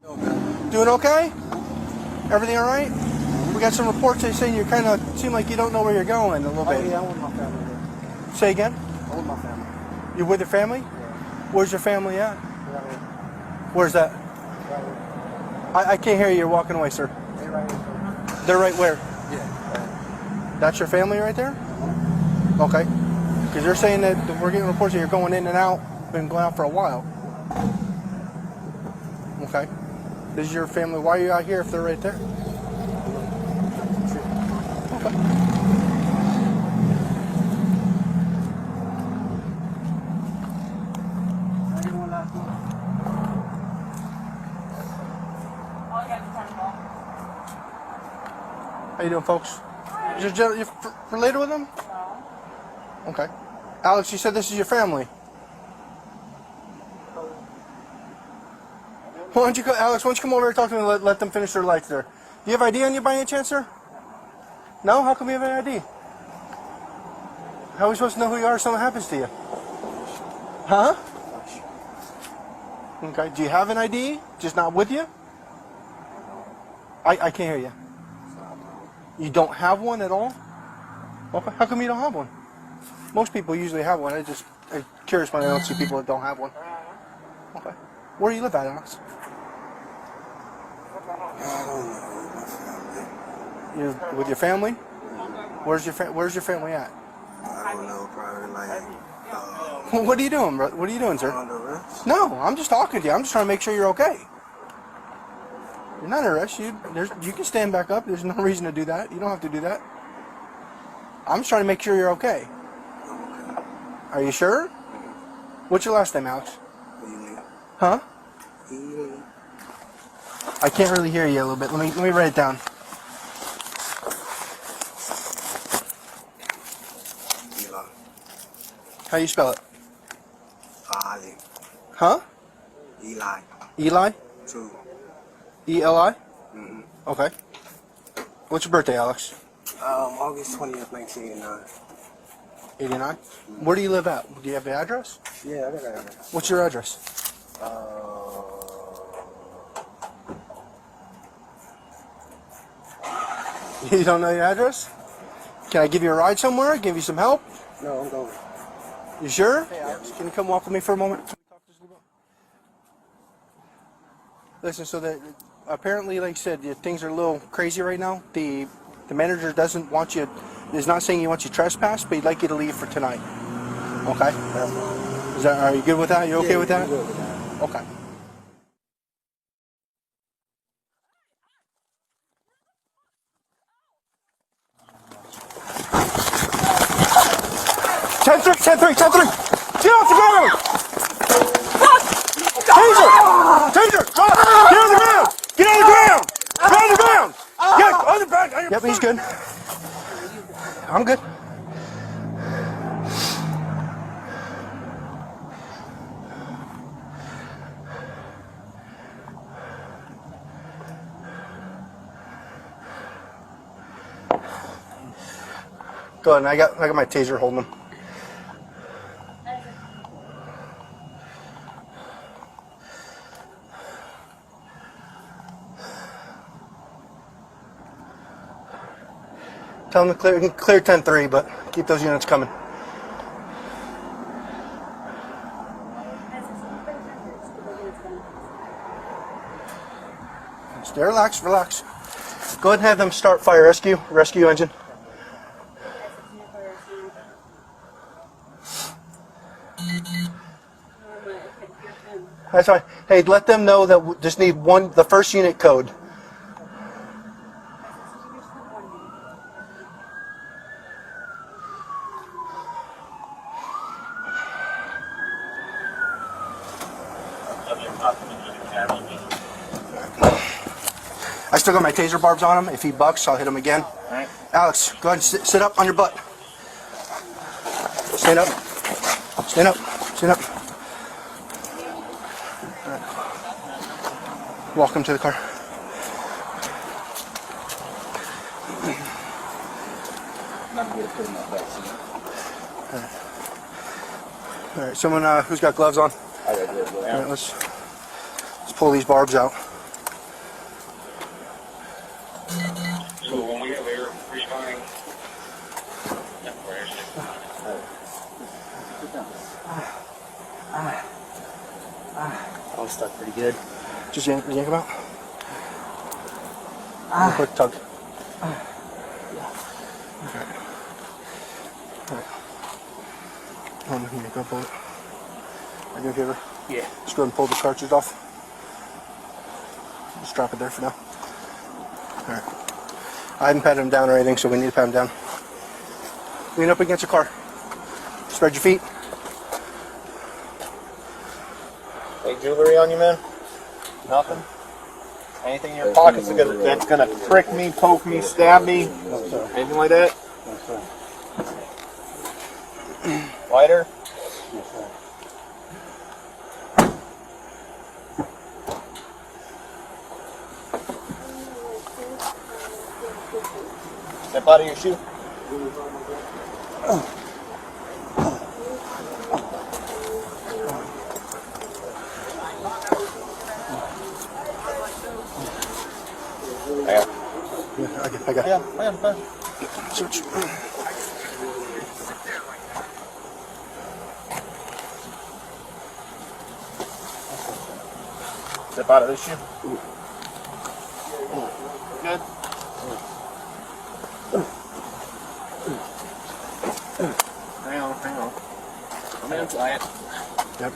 Doing okay? Everything all right? We got some reports saying you kind of seem like you don't know where you're going a little bit. Oh, yeah, I'm with my family here. Say again? I'm with my family. You're with your family? Yeah. Where's your family at? Right here. Where's that? Right here. I can't hear you. You're walking away, sir. They right here. They're right where? Yeah. That's your family right there? Okay. Because they're saying that we're getting reports that you're going in and out, been going out for a while. Okay. This is your family. Why are you out here if they're right there? Okay. How you doing, folks? You related with them? No. Okay. Alex, you said this is your family. Why don't you, Alex? Why don't you come over here and talk to me and let them finish their lights there? Do you have ID on you by any chance, sir? No? How come you have an ID? How are we supposed to know who you are if something happens to you? Huh? Okay. Do you have an ID? Just not with you? I can't hear you. You don't have one at all? Okay. How come you don't have one? Most people usually have one. I'm curious when I don't see people that don't have one. Okay. Where do you live at, Alex? I don't know. You're with your family? Where's your family at? I don't know. Probably like. What are you doing, bro? What are you doing, sir? On the rest. No, I'm just talking to you. I'm just trying to make sure you're okay. You're not arrested. You can stand back up. There's no reason to do that. You don't have to do that. I'm just trying to make sure you're okay. Are you sure? What's your last name, Alex? Huh? I can't really hear you a little bit. Let me write it down. Eli. How you spell it? Ali. Huh? Eli. Eli? Two. E-L-I? Mm-hmm. Okay. What's your birthday, Alex? August 20th, 1989. 89? Where do you live at? Do you have the address? Yeah, I got that address. What's your address? You don't know your address? Can I give you a ride somewhere? Give you some help? No, I'm going. You sure? Hey, Alex, can you come walk with me for a moment? Listen, so that apparently, like I said, things are a little crazy right now. The manager doesn't want you, is not saying he wants you trespass, but he'd like you to leave for tonight. Okay? That's fine. Are you good with that? You okay with that? I'm good with that. Okay. Ten three. Get off the ground! Taser! Get on the ground! Get on the ground! Get on the ground! Get on the ground! Yep, he's good. I'm good. Go ahead. I got my taser holding him. Tell them to clear 10-3, but keep those units coming. Stay relax. Go ahead and have them start fire rescue engine. That's fine. Hey, let them know that we just need the first unit code. I still got my taser barbs on him. If he bucks, I'll hit him again. All right. Alex, go ahead and sit up on your butt. Stand up. Stand up. Stand up. All right. Walk him to the car. All right. Someone who's got gloves on. I got gloves on. All right, let's pull these barbs out. Pretty good. Just yank them out. Real quick tug. Alright. Hold on, here, go pull it. Are you okay? Yeah. Just go ahead and pull the cartridge off. Just drop it there for now. Alright. I hadn't patted him down or anything, so we need to pat him down. Lean up against your car. Spread your feet. Any jewelry on you, man? Nothing? Anything in your pockets that's gonna prick me, poke me, stab me? Anything like that? Lighter? Step out of your shoe. I got it. Yeah. Search. Step out of this shoe. Good. Hang on. I'm in quiet. Yep.